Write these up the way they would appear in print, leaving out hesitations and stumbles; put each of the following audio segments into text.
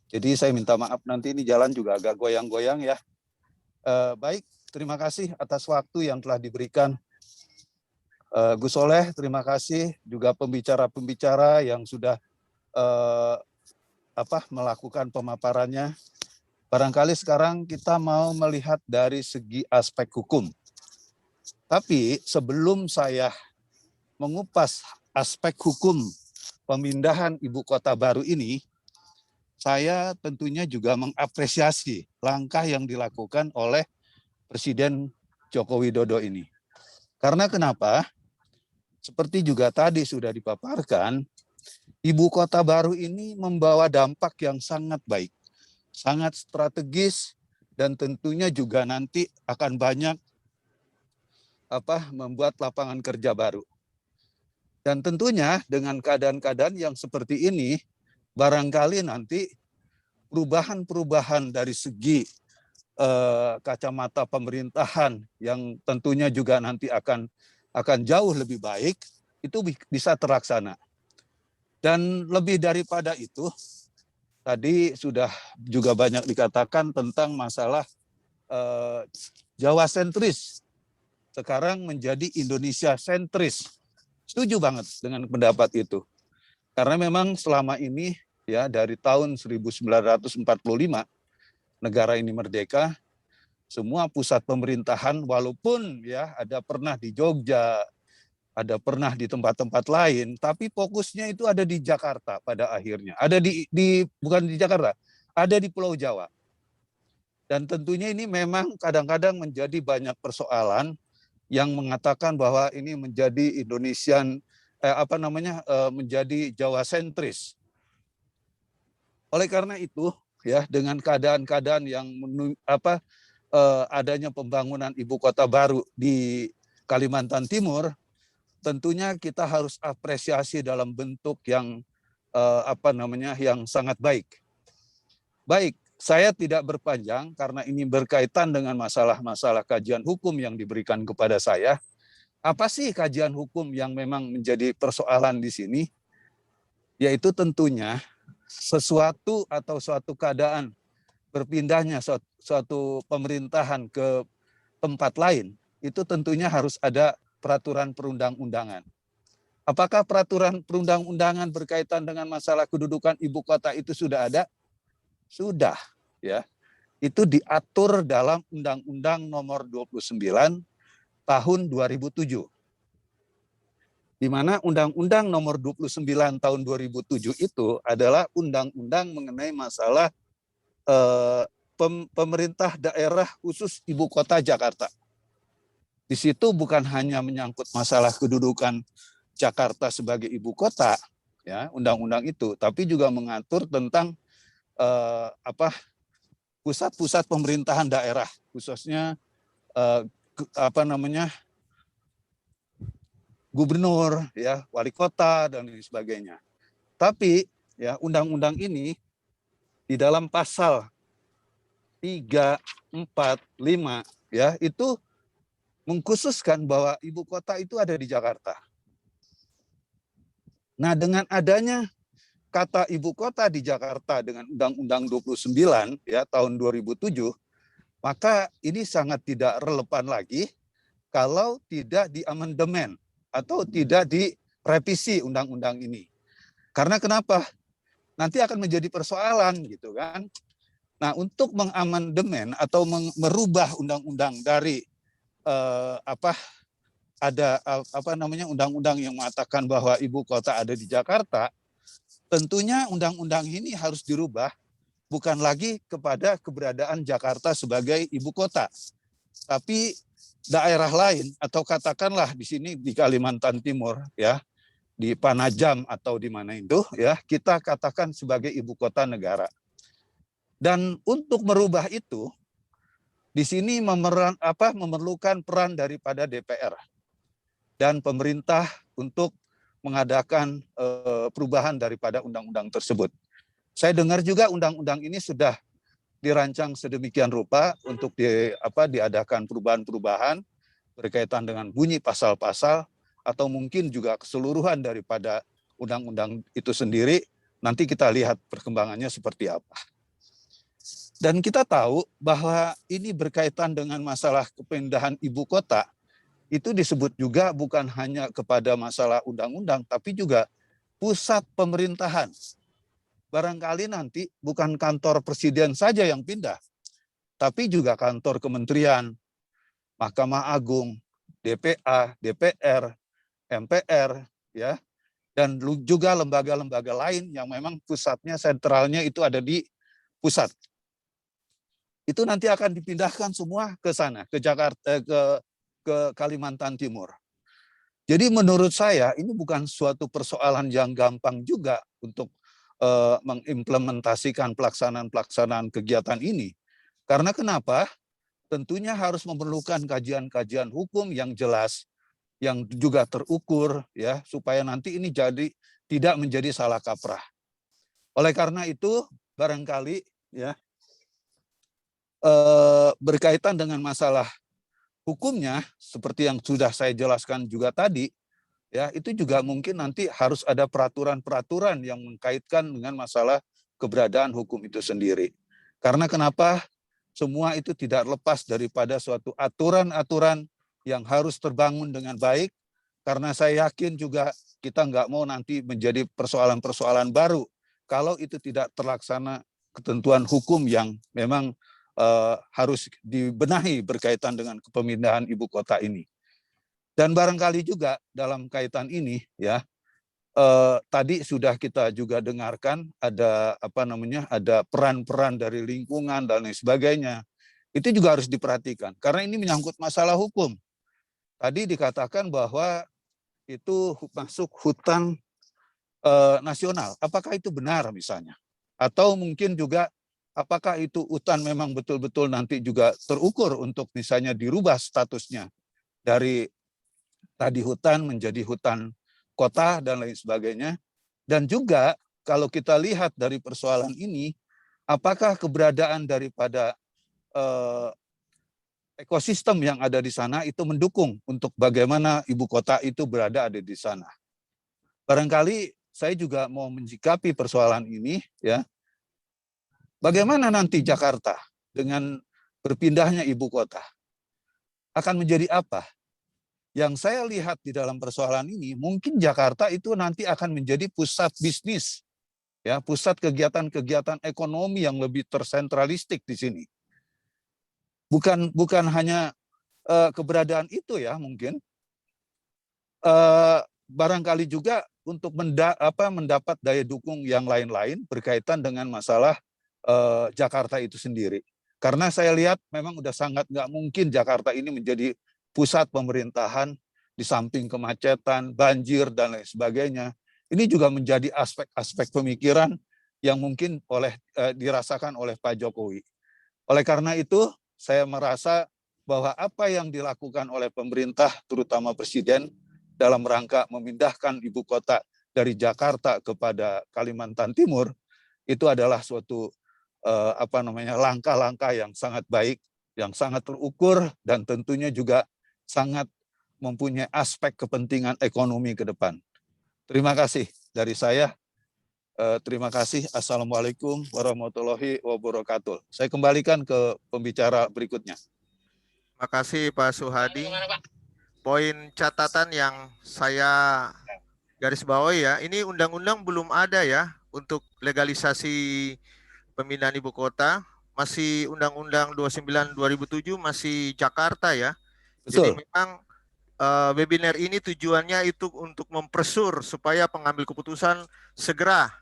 Jadi saya minta maaf nanti ini jalan juga agak goyang-goyang ya. Baik, terima kasih atas waktu yang telah diberikan. Gus Soleh, terima kasih juga pembicara-pembicara yang sudah melakukan pemaparannya. Barangkali sekarang kita mau melihat dari segi aspek hukum. Tapi sebelum saya mengupas aspek hukum pemindahan ibu kota baru ini, saya tentunya juga mengapresiasi langkah yang dilakukan oleh Presiden Joko Widodo ini. Karena kenapa? Seperti juga tadi sudah dipaparkan, ibu kota baru ini membawa dampak yang sangat baik, sangat strategis, dan tentunya juga nanti akan banyak membuat lapangan kerja baru. Dan tentunya dengan keadaan-keadaan yang seperti ini, barangkali nanti perubahan-perubahan dari segi kacamata pemerintahan yang tentunya juga nanti akan jauh lebih baik, itu bisa terlaksana. Dan lebih daripada itu, tadi sudah juga banyak dikatakan tentang masalah Jawa sentris sekarang menjadi Indonesia sentris. Setuju banget dengan pendapat itu. Karena memang selama ini ya dari tahun 1945 negara ini merdeka, semua pusat pemerintahan walaupun ya ada pernah di Jogja, ada pernah di tempat-tempat lain, tapi fokusnya itu ada di Jakarta pada akhirnya. Ada bukan di Jakarta, ada di Pulau Jawa. Dan tentunya ini memang kadang-kadang menjadi banyak persoalan yang mengatakan bahwa ini menjadi Indonesian menjadi Jawa sentris. Oleh karena itu ya dengan keadaan-keadaan yang adanya pembangunan ibu kota baru di Kalimantan Timur, tentunya kita harus apresiasi dalam bentuk yang yang sangat baik. Baik, saya tidak berpanjang karena ini berkaitan dengan masalah-masalah kajian hukum yang diberikan kepada saya. Apa sih kajian hukum yang memang menjadi persoalan di sini? Yaitu tentunya sesuatu atau suatu keadaan berpindahnya suatu pemerintahan ke tempat lain, itu tentunya harus ada peraturan perundang-undangan. Apakah peraturan perundang-undangan berkaitan dengan masalah kedudukan ibu kota itu sudah ada? Sudah, ya. Itu diatur dalam Undang-Undang Nomor 29 Tahun 2007. Di mana Undang-Undang Nomor 29 Tahun 2007 itu adalah undang-undang mengenai masalah pemerintah daerah khusus ibu kota Jakarta. Di situ bukan hanya menyangkut masalah kedudukan Jakarta sebagai ibu kota, ya undang-undang itu, tapi juga mengatur tentang pusat-pusat pemerintahan daerah, khususnya gubernur, ya wali kota dan lain sebagainya. Tapi ya undang-undang ini di dalam pasal 3, 4, 5 ya itu mengkhususkan bahwa ibu kota itu ada di Jakarta. Nah, dengan adanya kata ibu kota di Jakarta dengan Undang-Undang 29 ya tahun 2007, maka ini sangat tidak relevan lagi kalau tidak diamandemen atau tidak direvisi undang-undang ini. Karena kenapa? Nanti akan menjadi persoalan gitu kan. Nah, untuk mengamandemen atau merubah undang-undang dari undang-undang yang mengatakan bahwa ibu kota ada di Jakarta, tentunya undang-undang ini harus dirubah bukan lagi kepada keberadaan Jakarta sebagai ibu kota, tapi daerah lain atau katakanlah di sini di Kalimantan Timur ya, di Panajam atau di mana itu ya, kita katakan sebagai ibu kota negara. Dan untuk merubah itu di sini memerlukan peran daripada DPR dan pemerintah untuk mengadakan perubahan daripada undang-undang tersebut. Saya dengar juga undang-undang ini sudah dirancang sedemikian rupa untuk diadakan perubahan-perubahan berkaitan dengan bunyi pasal-pasal atau mungkin juga keseluruhan daripada undang-undang itu sendiri. Nanti kita lihat perkembangannya seperti apa. Dan kita tahu bahwa ini berkaitan dengan masalah kepindahan ibu kota. Itu disebut juga bukan hanya kepada masalah undang-undang, tapi juga pusat pemerintahan. Barangkali nanti bukan kantor presiden saja yang pindah, tapi juga kantor kementerian, Mahkamah Agung, DPA, DPR, MPR, ya, dan juga lembaga-lembaga lain yang memang pusatnya, sentralnya itu ada di pusat. Itu nanti akan dipindahkan semua ke sana, ke Jakarta, ke Kalimantan Timur. Jadi menurut saya ini bukan suatu persoalan yang gampang juga untuk mengimplementasikan pelaksanaan kegiatan ini. Karena kenapa? Tentunya harus memerlukan kajian-kajian hukum yang jelas, yang juga terukur, ya, supaya nanti ini tidak menjadi salah kaprah. Oleh karena itu, barangkali ya berkaitan dengan masalah hukumnya, seperti yang sudah saya jelaskan juga tadi, ya, itu juga mungkin nanti harus ada peraturan-peraturan yang mengkaitkan dengan masalah keberadaan hukum itu sendiri. Karena kenapa? Semua itu tidak lepas daripada suatu aturan-aturan yang harus terbangun dengan baik, karena saya yakin juga kita nggak mau nanti menjadi persoalan-persoalan baru kalau itu tidak terlaksana ketentuan hukum yang memang harus dibenahi berkaitan dengan pemindahan ibu kota ini. Dan barangkali juga dalam kaitan ini, ya, tadi sudah kita juga dengarkan ada ada peran-peran dari lingkungan dan lain sebagainya. Itu juga harus diperhatikan karena ini menyangkut masalah hukum. Tadi dikatakan bahwa itu masuk hutan nasional. Apakah itu benar misalnya? Atau mungkin juga apakah itu hutan memang betul-betul nanti juga terukur untuk misalnya dirubah statusnya dari tadi hutan menjadi hutan kota dan lain sebagainya. Dan juga kalau kita lihat dari persoalan ini, apakah keberadaan daripada ekosistem yang ada di sana itu mendukung untuk bagaimana ibu kota itu ada di sana. Barangkali saya juga mau menyikapi persoalan ini, ya. Bagaimana nanti Jakarta dengan berpindahnya ibu kota? Akan menjadi apa? Yang saya lihat di dalam persoalan ini, mungkin Jakarta itu nanti akan menjadi pusat bisnis, ya, pusat kegiatan-kegiatan ekonomi yang lebih tersentralistik di sini. Bukan hanya keberadaan itu, ya, mungkin barangkali juga untuk mendapat daya dukung yang lain-lain berkaitan dengan masalah Jakarta itu sendiri. Karena saya lihat memang udah sangat nggak mungkin Jakarta ini menjadi pusat pemerintahan di samping kemacetan, banjir, dan lain sebagainya. Ini juga menjadi aspek-aspek pemikiran yang mungkin dirasakan oleh Pak Jokowi. Oleh karena itu, saya merasa bahwa apa yang dilakukan oleh pemerintah, terutama Presiden, dalam rangka memindahkan ibu kota dari Jakarta kepada Kalimantan Timur, itu adalah suatu langkah-langkah yang sangat baik, yang sangat terukur, dan tentunya juga sangat mempunyai aspek kepentingan ekonomi ke depan. Terima kasih dari saya. Terima kasih. Assalamualaikum warahmatullahi wabarakatuh. Saya kembalikan ke pembicara berikutnya. Terima kasih Pak Suhadi. Poin catatan yang saya garis bawahi ya, ini undang-undang belum ada ya untuk legalisasi pemindahan ibu kota. Masih Undang-Undang 29 2007 masih Jakarta ya. Jadi Betul. memang webinar ini tujuannya itu untuk mempersur supaya pengambil keputusan segera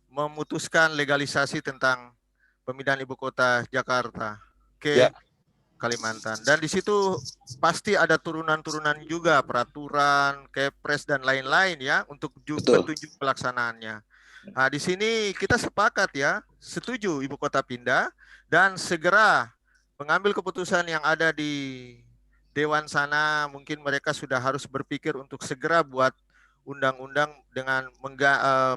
memutuskan legalisasi tentang pemindahan ibu kota Jakarta ke Ya. Kalimantan. Dan di situ pasti ada turunan-turunan juga, peraturan, kepres dan lain-lain ya untuk petunjuk pelaksanaannya. Nah, di sini kita sepakat ya, setuju ibu kota pindah dan segera mengambil keputusan yang ada di Dewan sana. Mungkin mereka sudah harus berpikir untuk segera buat undang-undang dengan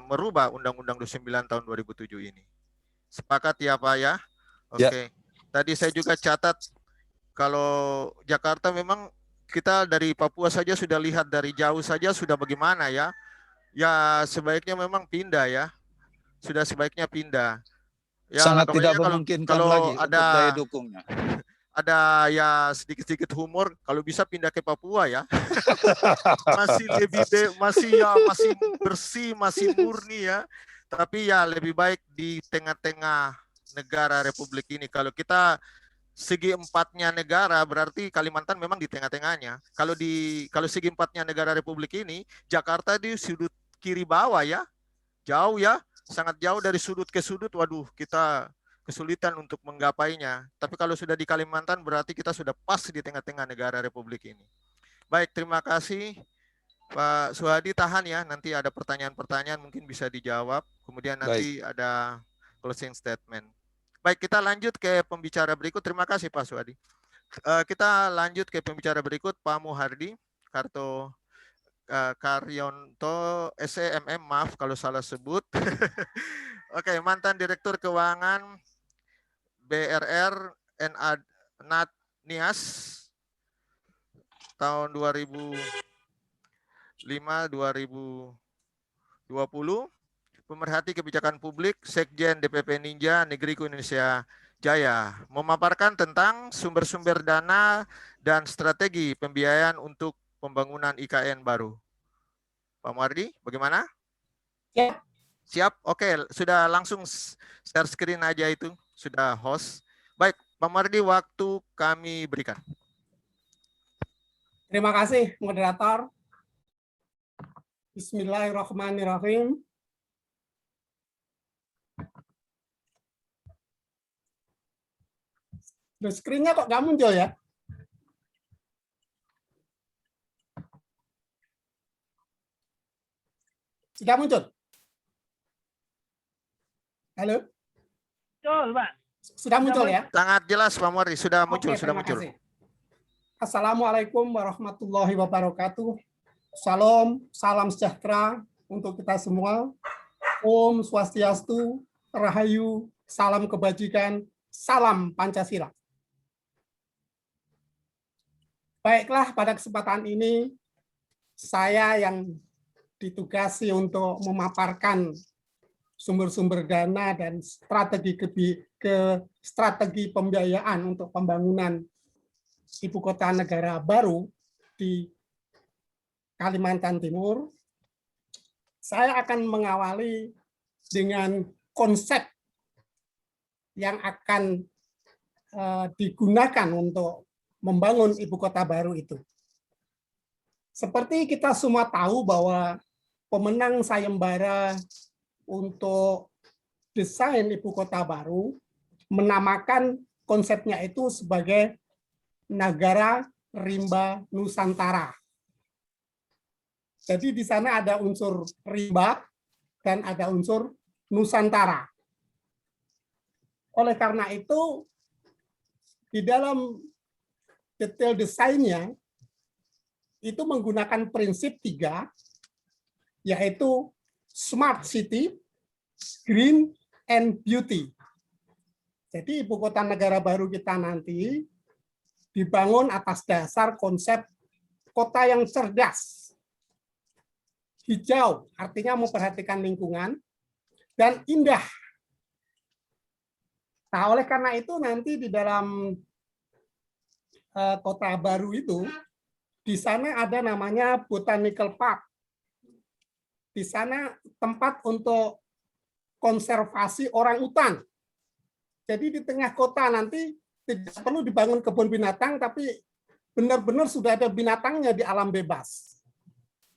merubah Undang-Undang 29 tahun 2007 ini. Sepakat ya Pak ya? Oke. Tadi saya juga catat kalau Jakarta memang kita dari Papua saja sudah lihat dari jauh saja sudah bagaimana ya. Ya sebaiknya memang pindah ya. Sudah sebaiknya pindah. Ya, sangat tidak pokoknya memungkinkan kalau lagi untuk daya ada dukungnya. ya sedikit-sedikit humor, kalau bisa pindah ke Papua ya. Masih masih bersih, masih murni ya. Tapi ya lebih baik di tengah-tengah negara Republik ini. Kalau kita segi empatnya negara, berarti Kalimantan memang di tengah-tengahnya. Kalau segi empatnya negara Republik ini, Jakarta di sudut kiri bawah ya, jauh ya, sangat jauh dari sudut ke sudut. Waduh, kita kesulitan untuk menggapainya. Tapi kalau sudah di Kalimantan, berarti kita sudah pas di tengah-tengah negara Republik ini. Baik, terima kasih Pak Suhadi. Tahan ya, nanti ada pertanyaan-pertanyaan mungkin bisa dijawab. Kemudian nanti ada closing statement. Baik, kita lanjut ke pembicara berikut. Terima kasih Pak Suhadi. Kita lanjut ke pembicara berikut, Pak Muhardi Karyonto SEMM, maaf kalau salah sebut. Oke, mantan Direktur Keuangan BRR NAT NIAS tahun 2005-2020, pemerhati kebijakan publik, Sekjen DPP Ninja Negeriku Indonesia Jaya, memaparkan tentang sumber-sumber dana dan strategi pembiayaan untuk pembangunan IKN baru. Pak Mardi, bagaimana? Siap. Siap? Oke, sudah langsung share screen aja itu, sudah host. Baik, Pak Mardi, waktu kami berikan. Terima kasih, moderator. Bismillahirrahmanirrahim. Screen-nya kok nggak muncul ya? Sudah muncul? Halo? Betul, Pak. Sudah muncul ya? Sangat jelas, Pak Mardi. Sudah muncul, Oke, sudah terima muncul. kasih. Assalamualaikum warahmatullahi wabarakatuh. Salam, salam sejahtera untuk kita semua. Om Swastiastu, Rahayu, salam kebajikan, salam Pancasila. Baiklah, pada kesempatan ini saya yang ditugasi untuk memaparkan sumber-sumber dana dan strategi pembiayaan untuk pembangunan ibu kota negara baru di Kalimantan Timur. Saya akan mengawali dengan konsep yang akan digunakan untuk membangun ibu kota baru itu. Seperti kita semua tahu bahwa pemenang sayembara untuk desain ibu kota baru menamakan konsepnya itu sebagai Nagara Rimba Nusantara. Jadi di sana ada unsur rimba dan ada unsur Nusantara. Oleh karena itu, di dalam detail desainnya itu menggunakan prinsip 3, yaitu Smart City, Green, and Beauty. Jadi ibu kota negara baru kita nanti dibangun atas dasar konsep kota yang cerdas, hijau, artinya memperhatikan lingkungan, dan indah. Nah, oleh karena itu nanti di dalam kota baru itu, di sana ada namanya Botanical Park. Di sana tempat untuk konservasi orang utan. Jadi di tengah kota nanti tidak perlu dibangun kebun binatang, tapi benar-benar sudah ada binatangnya di alam bebas.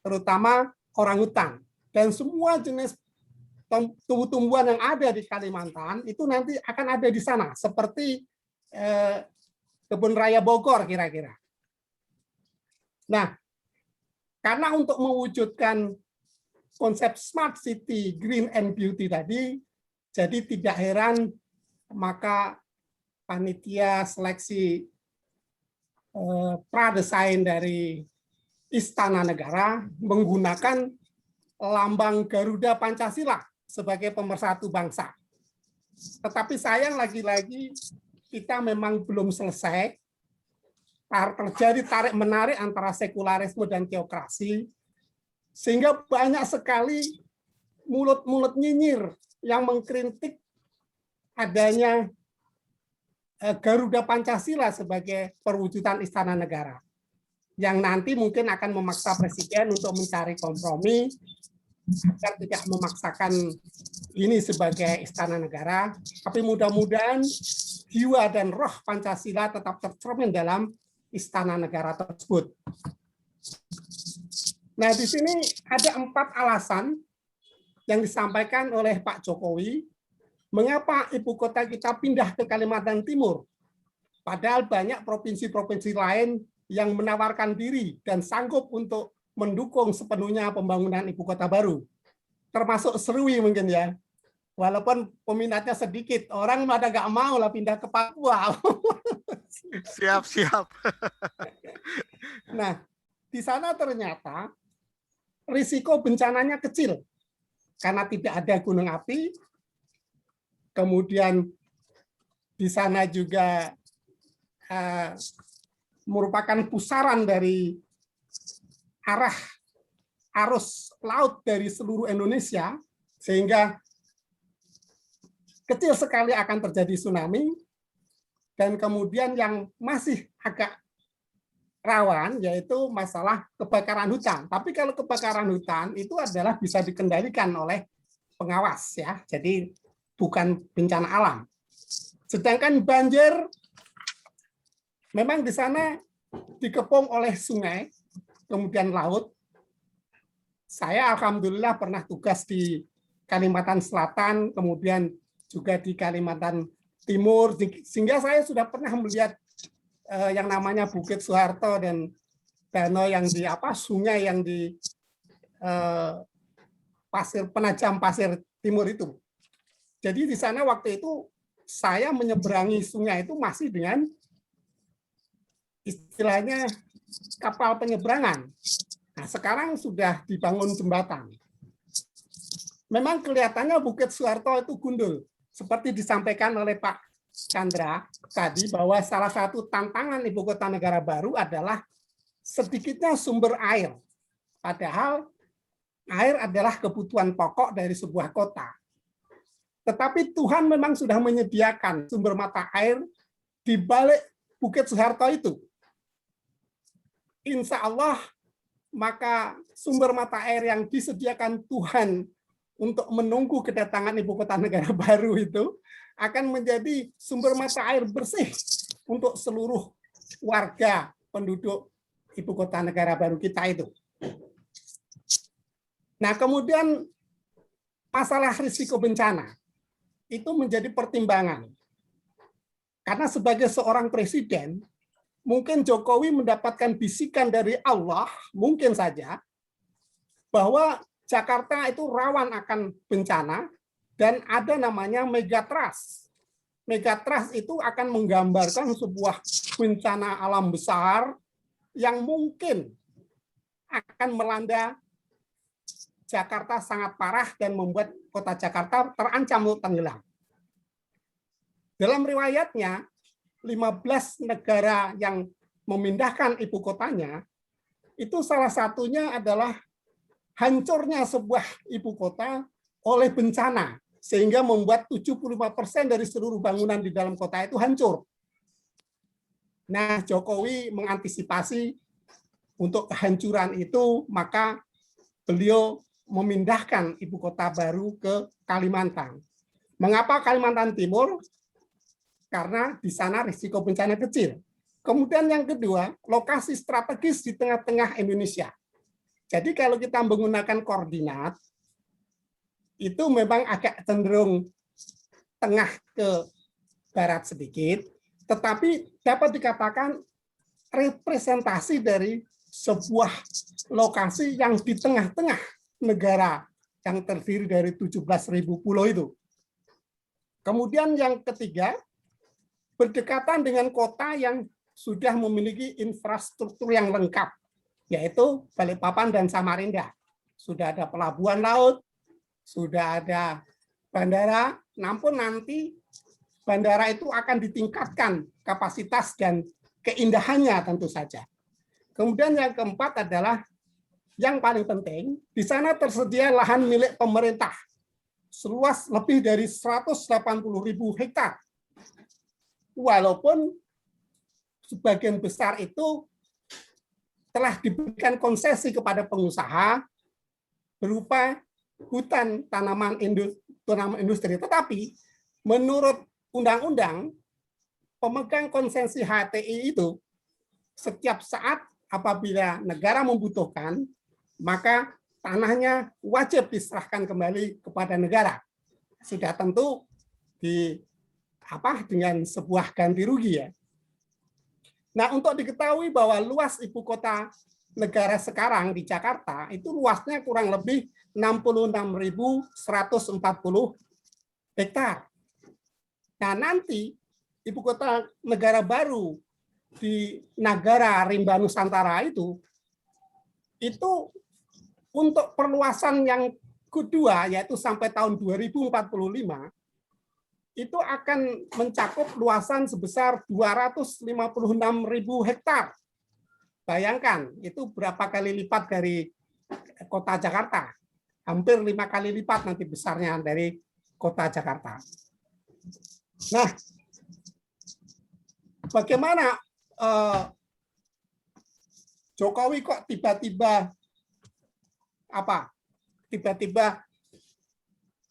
Terutama orang utan. Dan semua jenis tumbuh-tumbuhan yang ada di Kalimantan itu nanti akan ada di sana. Seperti Kebun Raya Bogor kira-kira. Nah, karena untuk mewujudkan konsep Smart City, Green and Beauty tadi, jadi tidak heran maka panitia seleksi pradesain dari Istana Negara menggunakan lambang Garuda Pancasila sebagai pemersatu bangsa. Tetapi sayang lagi-lagi kita memang belum selesai. Terjadi tarik-menarik antara sekularisme dan teokrasi, sehingga banyak sekali mulut-mulut nyinyir yang mengkritik adanya Garuda Pancasila sebagai perwujudan istana negara, yang nanti mungkin akan memaksa presiden untuk mencari kompromi agar tidak memaksakan ini sebagai istana negara, tapi mudah-mudahan jiwa dan roh Pancasila tetap tercermin dalam istana negara tersebut. Nah, di sini ada 4 alasan yang disampaikan oleh Pak Jokowi mengapa ibu kota kita pindah ke Kalimantan Timur, padahal banyak provinsi-provinsi lain yang menawarkan diri dan sanggup untuk mendukung sepenuhnya pembangunan ibu kota baru. Termasuk Serui mungkin ya. Walaupun peminatnya sedikit, orang pada nggak mau lah pindah ke Papua. Siap. Nah, di sana ternyata risiko bencananya kecil karena tidak ada gunung api. Kemudian di sana juga merupakan pusaran dari arah arus laut dari seluruh Indonesia, sehingga kecil sekali akan terjadi tsunami. Dan kemudian yang masih agak rawan yaitu masalah kebakaran hutan. Tapi kalau kebakaran hutan itu adalah bisa dikendalikan oleh pengawas ya. Jadi bukan bencana alam. Sedangkan banjir memang di sana dikepung oleh sungai, kemudian laut. Saya alhamdulillah pernah tugas di Kalimantan Selatan, kemudian juga di Kalimantan Timur, sehingga saya sudah pernah melihat yang namanya Bukit Soeharto dan danau yang di sungai yang di Penajam Pasir Timur itu. Jadi di sana waktu itu saya menyeberangi sungai itu masih dengan istilahnya kapal penyeberangan. Nah, sekarang sudah dibangun jembatan. Memang kelihatannya Bukit Soeharto itu gundul, seperti disampaikan oleh Pak Chandra tadi, bahwa salah satu tantangan ibu kota negara baru adalah sedikitnya sumber air. Padahal air adalah kebutuhan pokok dari sebuah kota. Tetapi Tuhan memang sudah menyediakan sumber mata air di balik Bukit Soeharto itu. Insya Allah, maka sumber mata air yang disediakan Tuhan untuk menunggu kedatangan ibu kota negara baru itu akan menjadi sumber mata air bersih untuk seluruh warga penduduk ibu kota negara baru kita itu. Nah, kemudian masalah risiko bencana itu menjadi pertimbangan. Karena sebagai seorang presiden, mungkin Jokowi mendapatkan bisikan dari Allah, mungkin saja, bahwa Jakarta itu rawan akan bencana dan ada namanya megatrust. Megatrust itu akan menggambarkan sebuah bencana alam besar yang mungkin akan melanda Jakarta sangat parah dan membuat kota Jakarta terancam tenggelam. Dalam riwayatnya, 15 negara yang memindahkan ibu kotanya, itu salah satunya adalah hancurnya sebuah ibu kota oleh bencana, sehingga membuat 75% dari seluruh bangunan di dalam kota itu hancur. Nah, Jokowi mengantisipasi untuk kehancuran itu, maka beliau memindahkan ibu kota baru ke Kalimantan. Mengapa Kalimantan Timur? Karena di sana risiko bencana kecil. Kemudian yang kedua, lokasi strategis di tengah-tengah Indonesia. Jadi kalau kita menggunakan koordinat, itu memang agak cenderung tengah ke barat sedikit, tetapi dapat dikatakan representasi dari sebuah lokasi yang di tengah-tengah negara yang terdiri dari 17.000 pulau itu. Kemudian yang ketiga, berdekatan dengan kota yang sudah memiliki infrastruktur yang lengkap, yaitu Balikpapan dan Samarinda. Sudah ada pelabuhan laut, sudah ada bandara, namun nanti bandara itu akan ditingkatkan kapasitas dan keindahannya tentu saja. Kemudian yang keempat adalah yang paling penting, di sana tersedia lahan milik pemerintah. seluas lebih dari 180.000 hektar. Walaupun sebagian besar itu telah diberikan konsesi kepada pengusaha berupa hutan tanaman industri. Tetapi menurut undang-undang, pemegang konsesi HTI itu setiap saat apabila negara membutuhkan, maka tanahnya wajib diserahkan kembali kepada negara. Sudah tentu dengan sebuah ganti rugi ya. Nah, untuk diketahui bahwa luas ibu kota negara sekarang di Jakarta itu luasnya kurang lebih 66.140 hektar. Nah, nanti ibu kota negara baru di Nagara Rimba Nusantara itu untuk perluasan yang kedua, yaitu sampai tahun 2045, itu akan mencakup luasan sebesar 256.000 hektar. Bayangkan, itu berapa kali lipat dari kota Jakarta. Hampir 5 kali lipat nanti besarnya dari kota Jakarta. Nah, bagaimana Jokowi kok tiba-tiba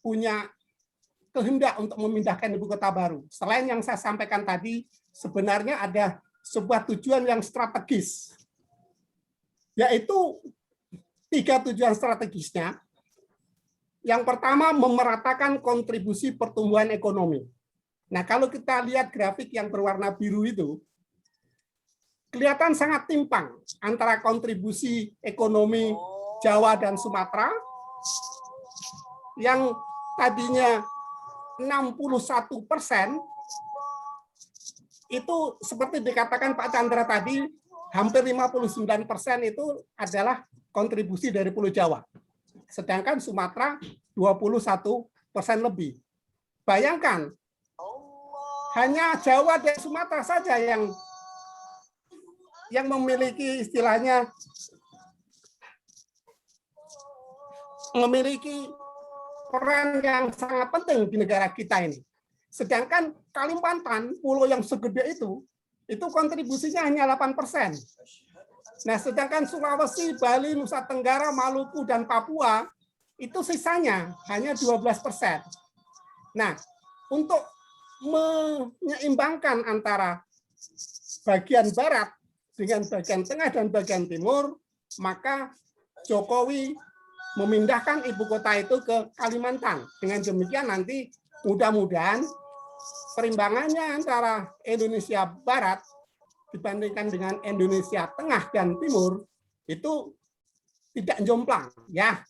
punya kehendak untuk memindahkan ibu kota baru? Selain yang saya sampaikan tadi, sebenarnya ada sebuah tujuan yang strategis, yaitu 3 tujuan strategisnya. Yang pertama, memeratakan kontribusi pertumbuhan ekonomi. Nah, kalau kita lihat grafik yang berwarna biru itu, kelihatan sangat timpang antara kontribusi ekonomi Jawa dan Sumatera yang tadinya 61%, itu seperti dikatakan Pak Chandra tadi, hampir 59% itu adalah kontribusi dari Pulau Jawa. Sedangkan Sumatera 21% lebih. Bayangkan, hanya Jawa dan Sumatera saja yang memiliki istilahnya memiliki peran yang sangat penting di negara kita ini. Sedangkan Kalimantan, pulau yang segede itu kontribusinya hanya 8%. Nah, sedangkan Sulawesi, Bali, Nusa Tenggara, Maluku, dan Papua, itu sisanya hanya 12%. Nah, untuk menyeimbangkan antara bagian barat dengan bagian tengah dan bagian timur, maka Jokowi memindahkan ibu kota itu ke Kalimantan. Dengan demikian nanti mudah-mudahan perimbangannya antara Indonesia Barat dibandingkan dengan Indonesia Tengah dan Timur itu tidak jomplang, ya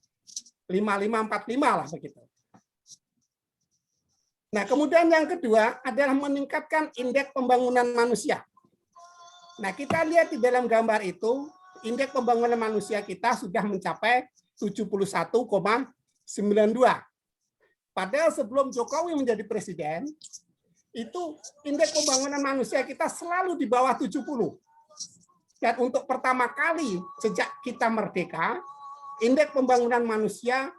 55-45 lah begitu. Nah, kemudian yang kedua adalah meningkatkan indeks pembangunan manusia. Nah, kita lihat di dalam gambar itu, indeks pembangunan manusia kita sudah mencapai 71,92. Padahal sebelum Jokowi menjadi presiden, itu indeks pembangunan manusia kita selalu di bawah 70. Dan untuk pertama kali sejak kita merdeka, indeks pembangunan manusia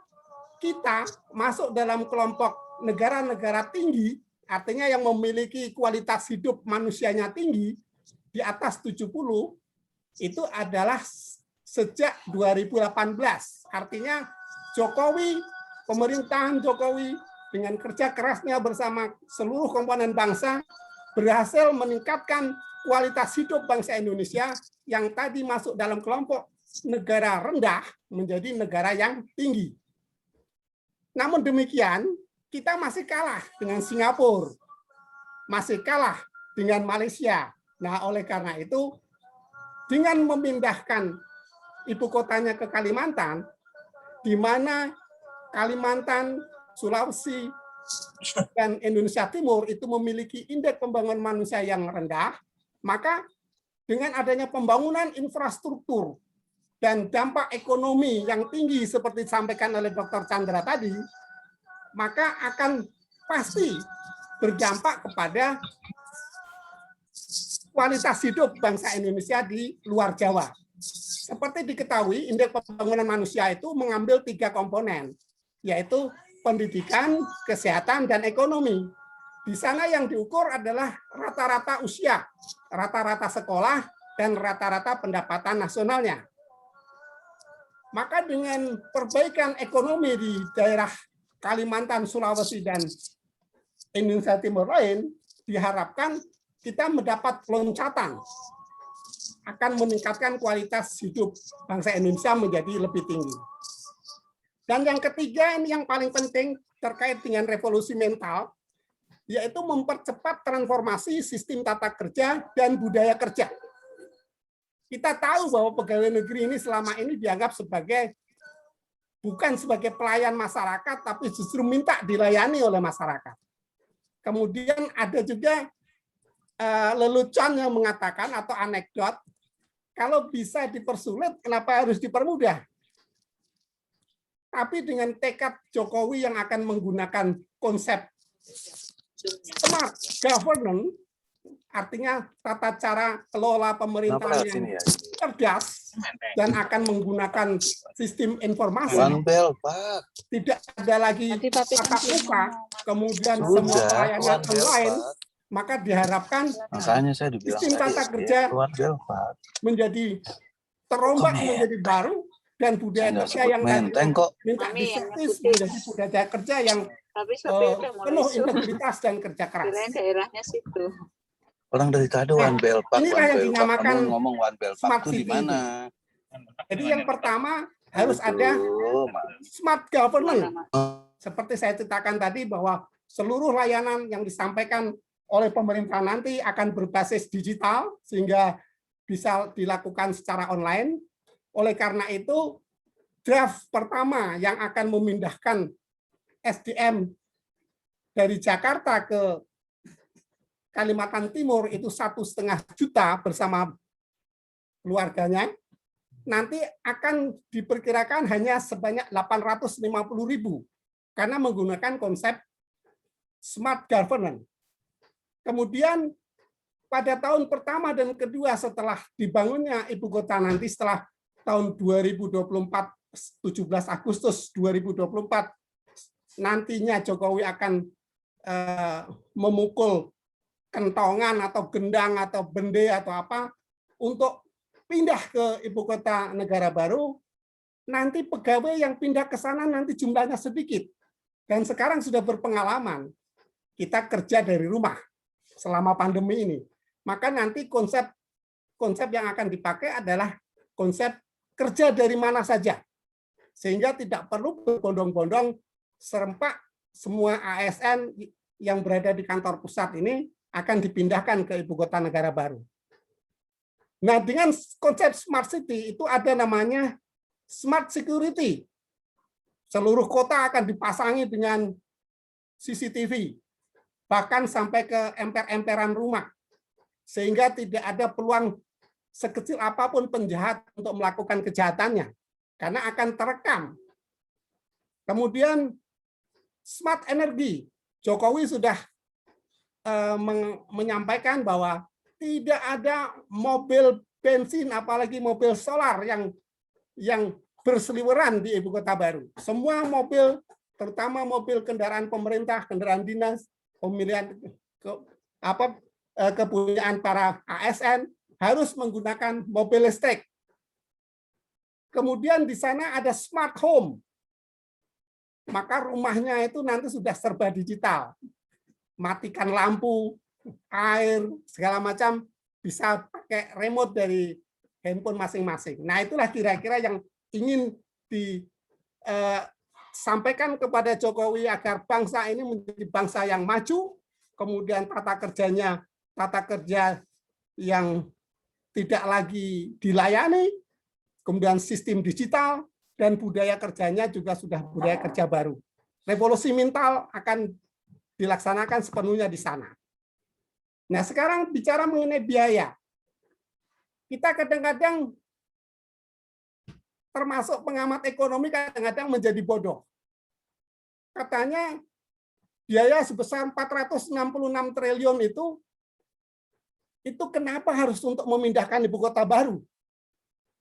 kita masuk dalam kelompok negara-negara tinggi, artinya yang memiliki kualitas hidup manusianya tinggi, di atas 70, itu adalah sejak 2018. Artinya Jokowi, pemerintahan Jokowi dengan kerja kerasnya bersama seluruh komponen bangsa berhasil meningkatkan kualitas hidup bangsa Indonesia yang tadi masuk dalam kelompok negara rendah menjadi negara yang tinggi. Namun demikian, kita masih kalah dengan Singapura, masih kalah dengan Malaysia. Nah, oleh karena itu, dengan memindahkan ibu kotanya ke Kalimantan, di mana Kalimantan, Sulawesi, dan Indonesia Timur itu memiliki indeks pembangunan manusia yang rendah, maka dengan adanya pembangunan infrastruktur dan dampak ekonomi yang tinggi seperti disampaikan oleh Dr. Chandra tadi, maka akan pasti berdampak kepada kualitas hidup bangsa Indonesia di luar Jawa. Seperti diketahui, indeks pembangunan manusia itu mengambil 3 komponen, yaitu pendidikan, kesehatan, dan ekonomi. Di sana yang diukur adalah rata-rata usia, rata-rata sekolah, dan rata-rata pendapatan nasionalnya. Maka dengan perbaikan ekonomi di daerah Kalimantan, Sulawesi, dan Indonesia Timur lain, diharapkan kita mendapat loncatan akan meningkatkan kualitas hidup bangsa Indonesia menjadi lebih tinggi. Dan yang ketiga, ini yang paling penting terkait dengan revolusi mental, yaitu mempercepat transformasi sistem tata kerja dan budaya kerja. Kita tahu bahwa pegawai negeri ini selama ini dianggap bukan sebagai pelayan masyarakat, tapi justru minta dilayani oleh masyarakat. Kemudian ada juga lelucon yang mengatakan atau anekdot, kalau bisa dipersulit, kenapa harus dipermudah? Tapi dengan tekad Jokowi yang akan menggunakan konsep smart governance, artinya tata cara kelola pemerintahan yang cerdas dan akan menggunakan sistem informasi, tidak ada lagi tatap muka, kemudian semua pelayanan online, maka diharapkan sistem tata kerja menjadi terombak menjadi baru, dan budaya kerja yang minta diservis menjadi budaya kerja yang penuh integritas dan kerja keras. Daerahnya situ. Orang dari tadi One Belt Park. Inilah yang dinamakan ngomong One Belt Park itu di mana? Jadi yang pertama harus ada smart governance. Seperti saya ceritakan tadi bahwa seluruh layanan yang disampaikan oleh pemerintah nanti akan berbasis digital sehingga bisa dilakukan secara online. Oleh karena itu, draft pertama yang akan memindahkan SDM dari Jakarta ke Kalimantan Timur itu 1,5 juta bersama keluarganya, nanti akan diperkirakan hanya sebanyak 850.000 karena menggunakan konsep smart governance. Kemudian pada tahun pertama dan kedua setelah dibangunnya ibu kota nanti setelah tahun 2024, 17 Agustus 2024, nantinya Jokowi akan memukul kentongan atau gendang atau bende atau apa untuk pindah ke ibu kota negara baru. Nanti pegawai yang pindah ke sana nanti jumlahnya sedikit, dan sekarang sudah berpengalaman kita kerja dari rumah selama pandemi ini. Maka nanti konsep yang akan dipakai adalah konsep kerja dari mana saja, sehingga tidak perlu berbondong-bondong serempak semua ASN yang berada di kantor pusat ini akan dipindahkan ke ibu kota negara baru. Nah, dengan konsep smart city itu ada namanya smart security. Seluruh kota akan dipasangi dengan CCTV, bahkan sampai ke emper-emperan rumah, sehingga tidak ada peluang sekecil apapun penjahat untuk melakukan kejahatannya, karena akan terekam. Kemudian smart energy, Jokowi sudah menyampaikan bahwa tidak ada mobil bensin apalagi mobil solar yang berseliweran di ibu kota baru. Semua mobil, terutama mobil kendaraan pemerintah, kendaraan dinas, pemilihan kepunyaan para ASN harus menggunakan mobil listrik. Kemudian di sana ada smart home. Maka rumahnya itu nanti sudah serba digital. Matikan lampu, air, segala macam bisa pakai remote dari handphone masing-masing. Nah, itulah kira-kira yang ingin disampaikan kepada Jokowi agar bangsa ini menjadi bangsa yang maju, kemudian tata kerja yang tidak lagi dilayani, kemudian sistem digital, dan budaya kerjanya juga sudah budaya kerja baru. Revolusi mental akan dilaksanakan sepenuhnya di sana. Nah, sekarang bicara mengenai biaya. Kita kadang-kadang, termasuk pengamat ekonomi, kadang-kadang menjadi bodoh. Katanya biaya sebesar 466 triliun itu kenapa harus untuk memindahkan ibu kota baru?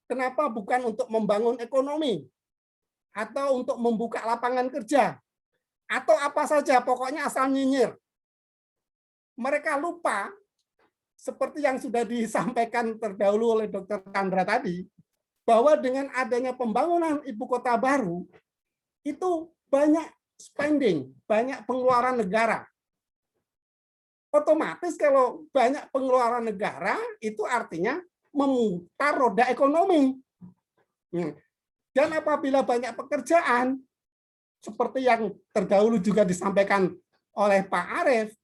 Kenapa bukan untuk membangun ekonomi atau untuk membuka lapangan kerja? atau apa saja, pokoknya asal nyinyir. Mereka lupa, seperti yang sudah disampaikan terdahulu oleh Dr. Chandra tadi, bahwa dengan adanya pembangunan ibu kota baru, itu banyak spending, banyak pengeluaran negara. Otomatis kalau banyak pengeluaran negara, itu artinya memutar roda ekonomi. Dan apabila banyak pekerjaan, seperti yang terdahulu juga disampaikan oleh Pak Arief,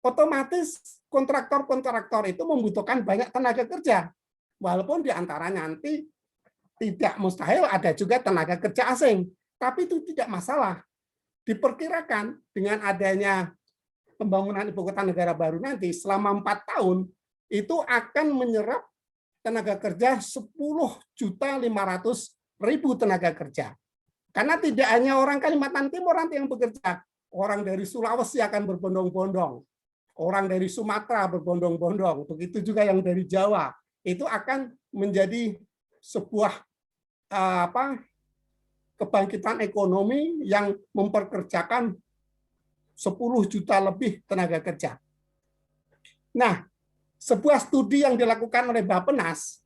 otomatis kontraktor-kontraktor itu membutuhkan banyak tenaga kerja. Walaupun di antaranya nanti tidak mustahil ada juga tenaga kerja asing. Tapi itu tidak masalah. Diperkirakan dengan adanya pembangunan ibu kota negara baru nanti selama 4 tahun, itu akan menyerap tenaga kerja 10.500.000 tenaga kerja. Karena tidak hanya orang Kalimantan Timur nanti yang bekerja, orang dari Sulawesi akan berbondong-bondong, orang dari Sumatera berbondong-bondong, begitu juga yang dari Jawa. Itu akan menjadi sebuah kebangkitan ekonomi yang memperkerjakan 10 juta lebih tenaga kerja. Nah, sebuah studi yang dilakukan oleh Bappenas,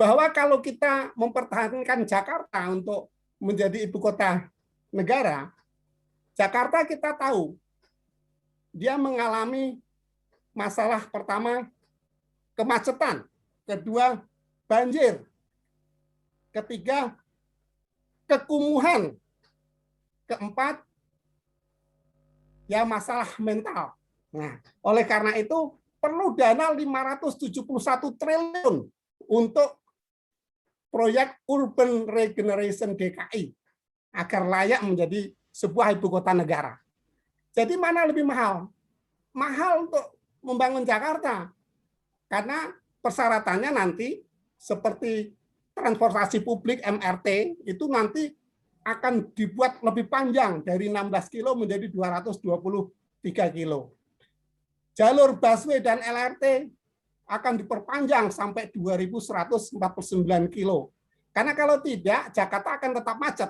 bahwa kalau kita mempertahankan Jakarta untuk menjadi ibu kota negara, Jakarta kita tahu, dia mengalami masalah pertama, kemacetan, kedua, banjir, ketiga, kekumuhan, keempat, ya masalah mental. Nah, oleh karena itu perlu dana 571 triliun untuk proyek Urban Regeneration DKI agar layak menjadi sebuah ibu kota negara. Jadi mana lebih mahal? Mahal untuk membangun Jakarta. Karena persyaratannya nanti seperti transportasi publik MRT itu nanti akan dibuat lebih panjang dari 16 kilo menjadi 223 kilo. Jalur busway dan LRT akan diperpanjang sampai 2.149 kilo. Karena kalau tidak, Jakarta akan tetap macet.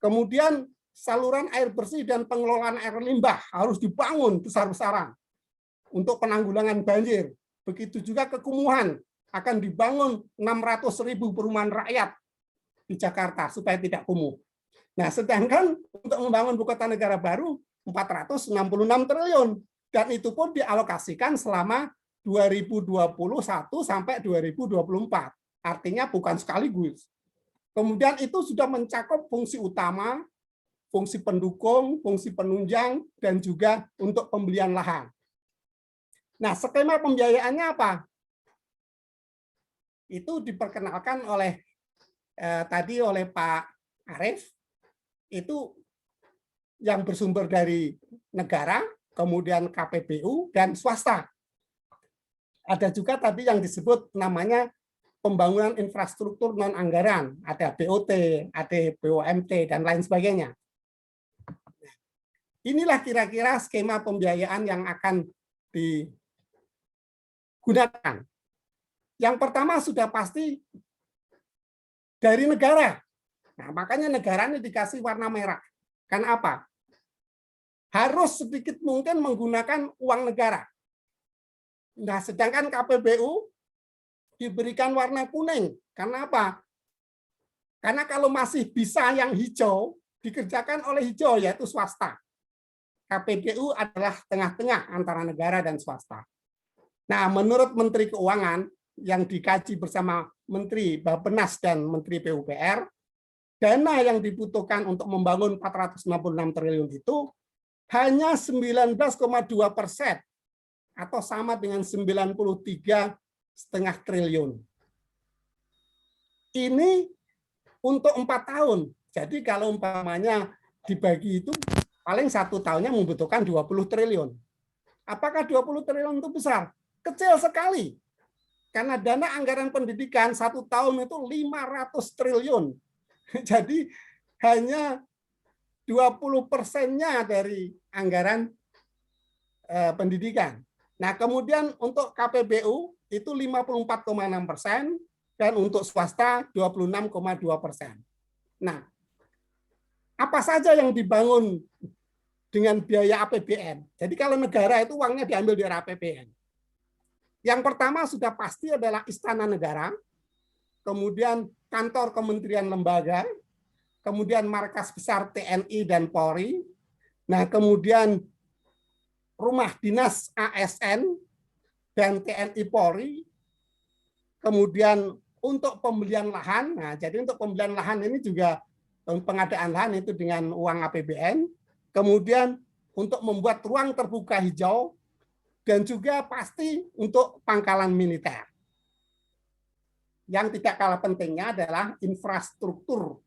Kemudian saluran air bersih dan pengelolaan air limbah harus dibangun besar-besaran untuk penanggulangan banjir. Begitu juga kekumuhan, akan dibangun 600.000 perumahan rakyat di Jakarta supaya tidak kumuh. Nah, sedangkan untuk membangun ibu kota negara baru 466 triliun dan itu pun dialokasikan selama 2021 sampai 2024. Artinya bukan sekaligus. Kemudian itu sudah mencakup fungsi utama, fungsi pendukung, fungsi penunjang, dan juga untuk pembelian lahan. Nah, skema pembiayaannya apa? Itu diperkenalkan oleh tadi oleh Pak Arief, itu yang bersumber dari negara, kemudian KPBU, dan swasta. Ada juga tadi yang disebut namanya pembangunan infrastruktur non-anggaran, ada BOT, ada BUMT, dan lain sebagainya. Inilah kira-kira skema pembiayaan yang akan digunakan. Yang pertama sudah pasti dari negara. Nah, makanya negara ini dikasih warna merah. Karena apa? Harus sedikit mungkin menggunakan uang negara. Nah, sedangkan KPBU diberikan warna kuning. Karena apa? Karena kalau masih bisa yang hijau, dikerjakan oleh hijau, yaitu swasta. KPBU adalah tengah-tengah antara negara dan swasta. Nah, menurut Menteri Keuangan, yang dikaji bersama Menteri Bappenas dan Menteri PUPR, dana yang dibutuhkan untuk membangun 466 triliun itu hanya 19,2% atau sama dengan 93,5 triliun. Ini untuk 4 tahun. Jadi kalau umpamanya dibagi itu paling 1 tahunnya membutuhkan 20 triliun. Apakah 20 triliun itu besar? Kecil sekali. Karena dana anggaran pendidikan 1 tahun itu 500 triliun. Jadi hanya 20%-nya dari anggaran pendidikan. Nah, kemudian untuk KPBU itu 54,6% dan untuk swasta 26,2%. Nah, apa saja yang dibangun dengan biaya APBN. Jadi kalau negara itu uangnya diambil dari APBN. Yang pertama sudah pasti adalah istana negara, kemudian kantor kementerian lembaga, kemudian markas besar TNI dan Polri, nah kemudian rumah dinas ASN dan TNI Polri, kemudian untuk pembelian lahan, nah jadi untuk pembelian lahan ini juga pengadaan lahan itu dengan uang APBN, kemudian untuk membuat ruang terbuka hijau, dan juga pasti untuk pangkalan militer. Yang tidak kalah pentingnya adalah infrastruktur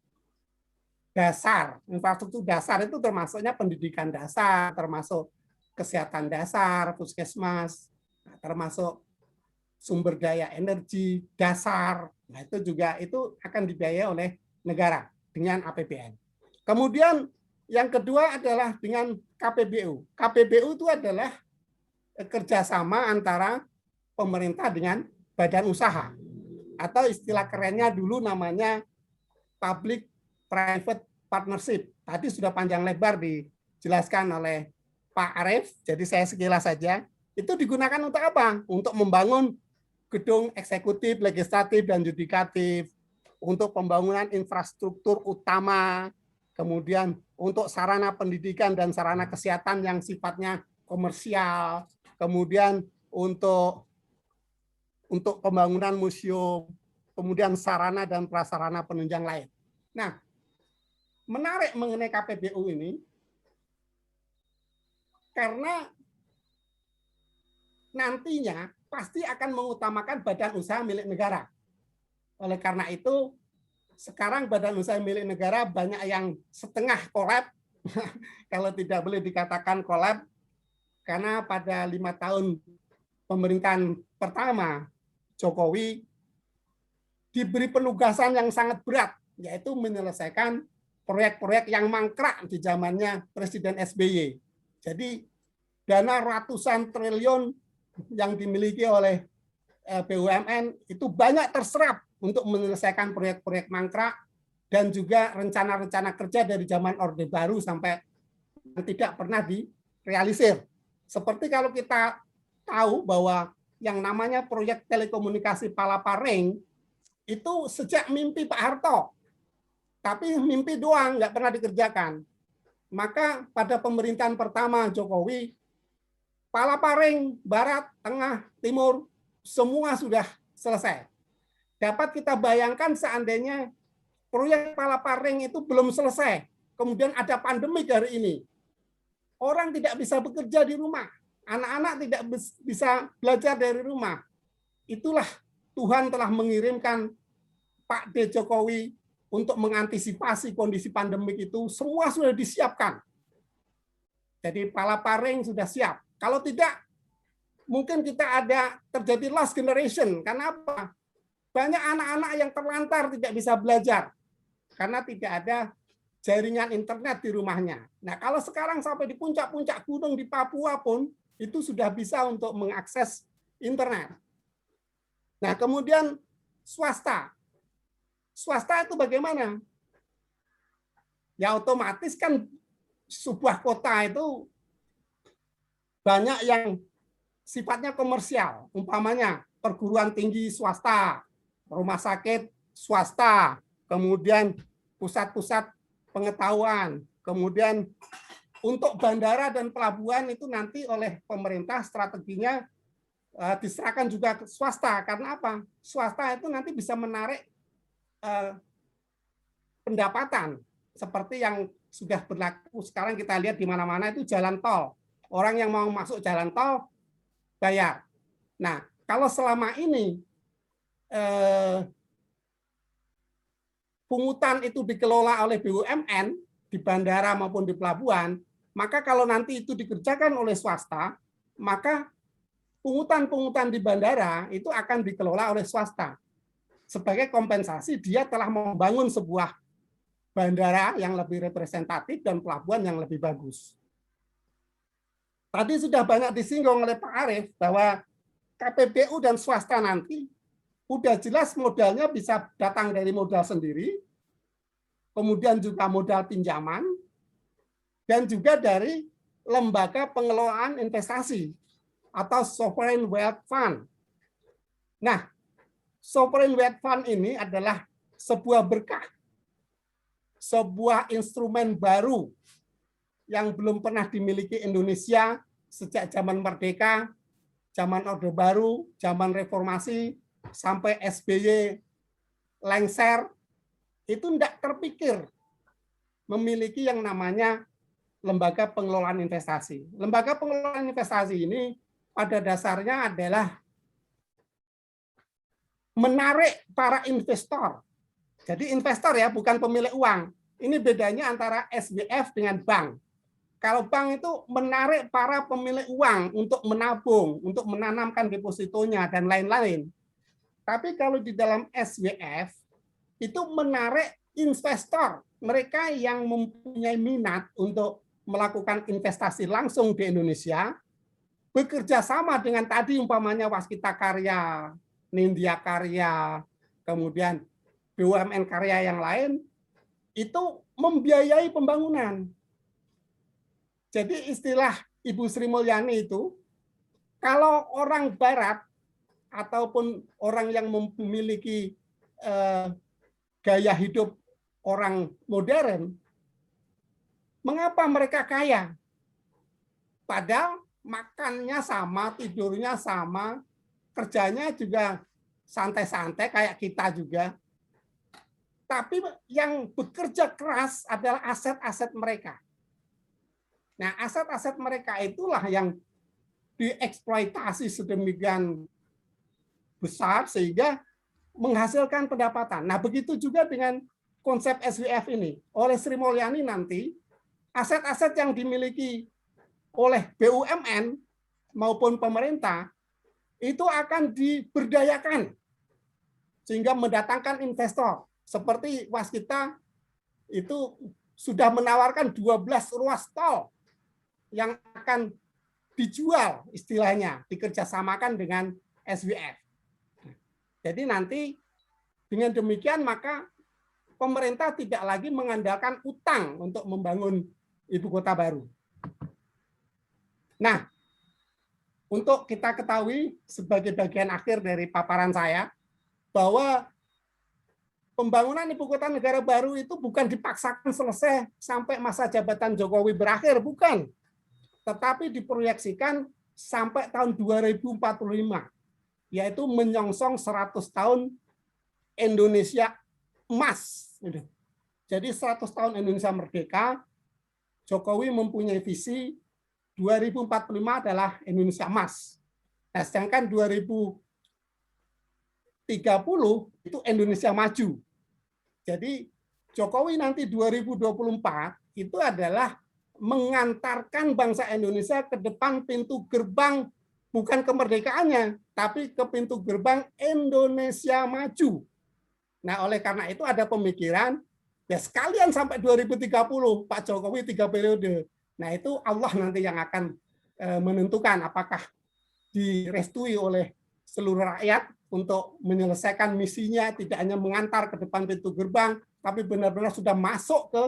dasar. Infrastruktur dasar itu termasuknya pendidikan dasar, termasuk kesehatan dasar, puskesmas, termasuk sumber daya energi dasar. Nah, itu juga itu akan dibiayai oleh negara dengan APBN. Kemudian yang kedua adalah dengan KPBU. KPBU itu adalah kerjasama antara pemerintah dengan badan usaha, atau istilah kerennya dulu namanya public private partnership. Tadi sudah panjang lebar dijelaskan oleh Pak Arief, jadi saya sekilas saja. Itu digunakan untuk apa? Untuk membangun gedung eksekutif, legislatif, dan yudikatif, untuk pembangunan infrastruktur utama, kemudian untuk sarana pendidikan dan sarana kesehatan yang sifatnya komersial, kemudian untuk pembangunan museum, kemudian sarana dan prasarana penunjang lain. Nah, menarik mengenai KPBU ini, karena nantinya pasti akan mengutamakan badan usaha milik negara. Oleh karena itu, sekarang badan usaha milik negara banyak yang setengah kolab, kalau tidak boleh dikatakan kolab, karena pada 5 tahun pemerintahan pertama Jokowi diberi penugasan yang sangat berat, yaitu menyelesaikan proyek-proyek yang mangkrak di zamannya Presiden SBY. Jadi dana ratusan triliun yang dimiliki oleh BUMN itu banyak terserap untuk menyelesaikan proyek-proyek mangkrak dan juga rencana-rencana kerja dari zaman Orde Baru sampai tidak pernah direalisir. Seperti kalau kita tahu bahwa yang namanya proyek telekomunikasi Palaparing itu sejak mimpi Pak Harto, tapi mimpi doang, nggak pernah dikerjakan. Maka pada pemerintahan pertama Jokowi, Palaparing, Barat, Tengah, Timur, semua sudah selesai. Dapat kita bayangkan seandainya proyek Palaparing itu belum selesai, kemudian ada pandemi hari ini. Orang tidak bisa bekerja di rumah, anak-anak tidak bisa belajar dari rumah. Itulah Tuhan telah mengirimkan Pak D. Jokowi untuk mengantisipasi kondisi pandemik itu, semua sudah disiapkan. Jadi Palaparing sudah siap. Kalau tidak, mungkin kita ada terjadi lost generation. Karena apa? Banyak anak-anak yang terlantar tidak bisa belajar karena tidak ada jaringan internet di rumahnya. Nah, kalau sekarang sampai di puncak-puncak gunung di Papua pun itu sudah bisa untuk mengakses internet. Nah, kemudian swasta. Swasta itu bagaimana? Ya otomatis kan sebuah kota itu banyak yang sifatnya komersial. Umpamanya perguruan tinggi swasta, rumah sakit swasta, kemudian pusat-pusat pengetahuan, kemudian untuk bandara dan pelabuhan itu nanti oleh pemerintah strateginya diserahkan juga ke swasta. Karena apa? Swasta itu nanti bisa menarik pendapatan seperti yang sudah berlaku sekarang kita lihat di mana-mana itu jalan tol. Orang yang mau masuk jalan tol bayar. Nah, kalau selama ini pungutan itu dikelola oleh BUMN di bandara maupun di pelabuhan, maka kalau nanti itu dikerjakan oleh swasta, maka pungutan-pungutan di bandara itu akan dikelola oleh swasta. Sebagai kompensasi dia telah membangun sebuah bandara yang lebih representatif dan pelabuhan yang lebih bagus. Tadi sudah banyak disinggung oleh Pak Arief bahwa KPBU dan swasta nanti udah jelas modalnya bisa datang dari modal sendiri, kemudian juga modal pinjaman, dan juga dari lembaga pengelolaan investasi atau sovereign wealth fund. Nah, sovereign wealth fund ini adalah sebuah berkah, sebuah instrumen baru yang belum pernah dimiliki Indonesia sejak zaman merdeka, zaman Orde Baru, zaman reformasi, sampai SBY lengser, itu tidak terpikir memiliki yang namanya lembaga pengelolaan investasi. Lembaga pengelolaan investasi ini pada dasarnya adalah menarik para investor. Jadi investor ya, bukan pemilik uang. Ini bedanya antara SWF dengan bank. Kalau bank itu menarik para pemilik uang untuk menabung, untuk menanamkan depositonya, dan lain-lain. Tapi kalau di dalam SWF, itu menarik investor, mereka yang mempunyai minat untuk melakukan investasi langsung di Indonesia, bekerja sama dengan tadi umpamanya Waskita Karya, Nindya Karya, kemudian BUMN Karya yang lain, itu membiayai pembangunan. Jadi istilah Ibu Sri Mulyani itu, kalau orang Barat ataupun orang yang memiliki gaya hidup orang modern, mengapa mereka kaya? Padahal makannya sama, tidurnya sama, kerjanya juga santai-santai kayak kita juga. Tapi yang bekerja keras adalah aset-aset mereka. Nah, aset-aset mereka itulah yang dieksploitasi sedemikian besar sehingga menghasilkan pendapatan. Nah, begitu juga dengan konsep SWF ini. Oleh Sri Mulyani nanti, aset-aset yang dimiliki oleh BUMN maupun pemerintah itu akan diberdayakan sehingga mendatangkan investor. Seperti Waskita itu sudah menawarkan 12 ruas tol yang akan dijual, istilahnya dikerjasamakan dengan SWF. Jadi nanti dengan demikian maka pemerintah tidak lagi mengandalkan utang untuk membangun ibu kota baru. Nah, untuk kita ketahui sebagai bagian akhir dari paparan saya bahwa pembangunan ibu kota negara baru itu bukan dipaksakan selesai sampai masa jabatan Jokowi berakhir, bukan. Tetapi diproyeksikan sampai tahun 2045, yaitu menyongsong 100 tahun Indonesia emas. Jadi 100 tahun Indonesia merdeka, Jokowi mempunyai visi 2045 adalah Indonesia emas. Nah, sedangkan 2030 itu Indonesia maju. Jadi Jokowi nanti 2024 itu adalah mengantarkan bangsa Indonesia ke depan pintu gerbang bukan kemerdekaannya, tapi ke pintu gerbang Indonesia maju. Nah, oleh karena itu ada pemikiran, ya sekalian sampai 2030, Pak Jokowi 3 periode. Nah, itu Allah nanti yang akan menentukan apakah direstui oleh seluruh rakyat untuk menyelesaikan misinya, tidak hanya mengantar ke depan pintu gerbang, tapi benar-benar sudah masuk ke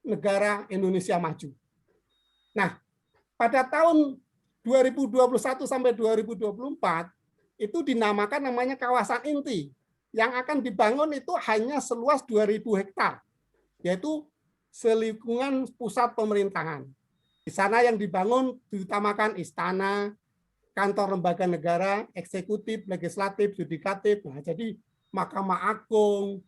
negara Indonesia maju. Nah, pada tahun 2021 sampai 2024 itu dinamakan namanya kawasan inti. Yang akan dibangun itu hanya seluas 2.000 hektar, yaitu selingkungan pusat pemerintahan. Di sana yang dibangun diutamakan istana, kantor lembaga negara, eksekutif, legislatif, yudikatif. Nah, jadi Mahkamah Agung,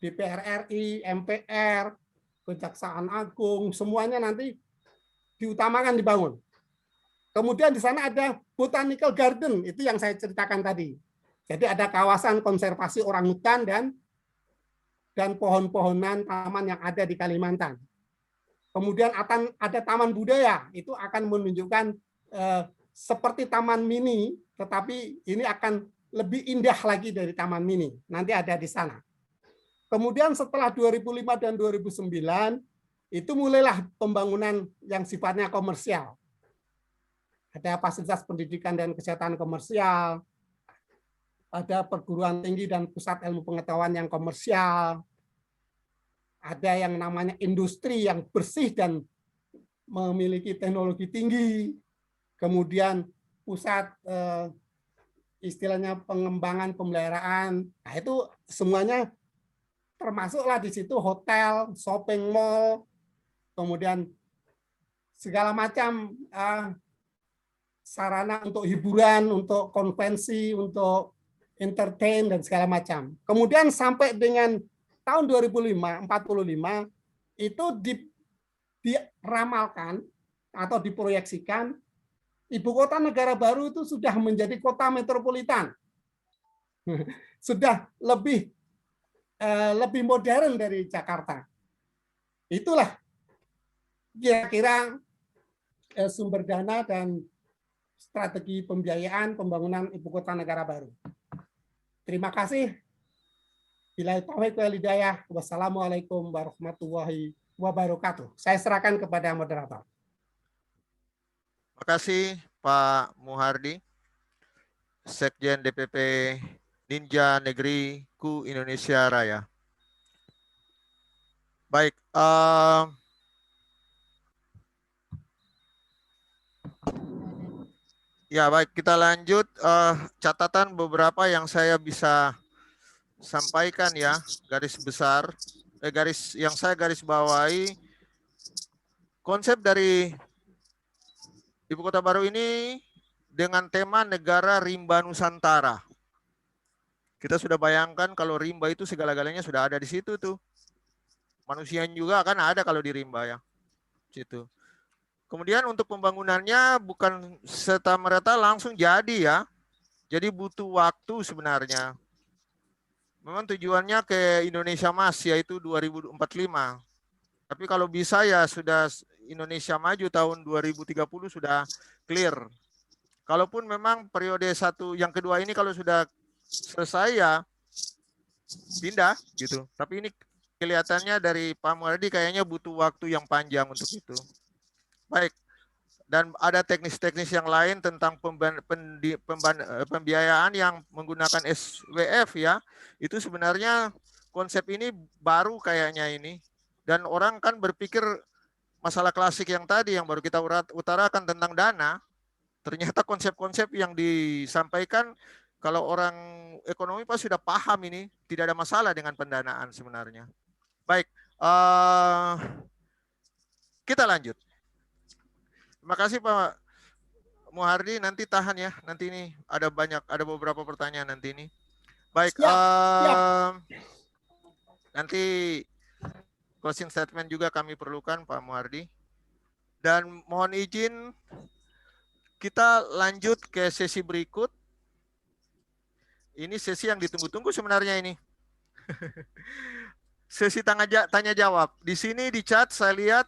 DPR RI, MPR, Kejaksaan Agung, semuanya nanti diutamakan dibangun. Kemudian di sana ada Botanical Garden, itu yang saya ceritakan tadi. Jadi ada kawasan konservasi orangutan dan pohon-pohonan taman yang ada di Kalimantan. Kemudian ada taman budaya, itu akan menunjukkan seperti taman mini, tetapi ini akan lebih indah lagi dari taman mini. Nanti ada di sana. Kemudian setelah 2005 dan 2009, itu mulailah pembangunan yang sifatnya komersial. Ada fasilitas pendidikan dan kesehatan komersial, ada perguruan tinggi dan pusat ilmu pengetahuan yang komersial, ada yang namanya industri yang bersih dan memiliki teknologi tinggi, kemudian pusat istilahnya pengembangan pemeliharaan. Nah, itu semuanya termasuklah di situ hotel, shopping mall, kemudian segala macam sarana untuk hiburan, untuk konvensi, untuk entertain dan segala macam. Kemudian sampai dengan tahun 2045 itu diramalkan atau diproyeksikan ibu kota negara baru itu sudah menjadi kota metropolitan. Sudah lebih modern dari Jakarta. Itulah kira-kira sumber dana dan strategi pembiayaan pembangunan ibu kota negara baru. Terima kasih. Billahi taufiq wal hidayah. Wassalamualaikum warahmatullahi wabarakatuh. Saya serahkan kepada moderator. Terima kasih Pak Muhardi, Sekjen DPP Ninja Negeriku Indonesia Raya. Baik, ya baik, kita lanjut. Catatan beberapa yang saya bisa sampaikan ya, garis besar, yang saya garis bawahi. Konsep dari Ibu Kota Baru ini dengan tema Negara Rimba Nusantara. Kita sudah bayangkan kalau rimba itu segala-galanya sudah ada di situ tuh. Manusia juga kan ada kalau di rimba ya. Situ. Kemudian untuk pembangunannya bukan serta-merta langsung jadi ya. Jadi butuh waktu sebenarnya. Memang tujuannya ke Indonesia Emas yaitu 2045. Tapi kalau bisa ya sudah Indonesia Maju tahun 2030 sudah clear. Kalaupun memang periode yang kedua ini kalau sudah selesai ya pindah gitu. Tapi ini kelihatannya dari Pak Muhardi kayaknya butuh waktu yang panjang untuk itu. Baik. Dan ada teknis-teknis yang lain tentang pembiayaan yang menggunakan SWF ya. Itu sebenarnya konsep ini baru kayaknya ini. Dan orang kan berpikir masalah klasik yang tadi yang baru kita utarakan tentang dana. Ternyata konsep-konsep yang disampaikan kalau orang ekonomi pasti sudah paham ini, tidak ada masalah dengan pendanaan sebenarnya. Baik, kita lanjut. Terima kasih Pak Muhardi, nanti tahan ya, nanti ini ada beberapa pertanyaan nanti ini. Baik, nanti closing statement juga kami perlukan Pak Muhardi. Dan mohon izin kita lanjut ke sesi berikut. Ini sesi yang ditunggu-tunggu sebenarnya ini. Sesi tanya jawab. Di sini di chat saya lihat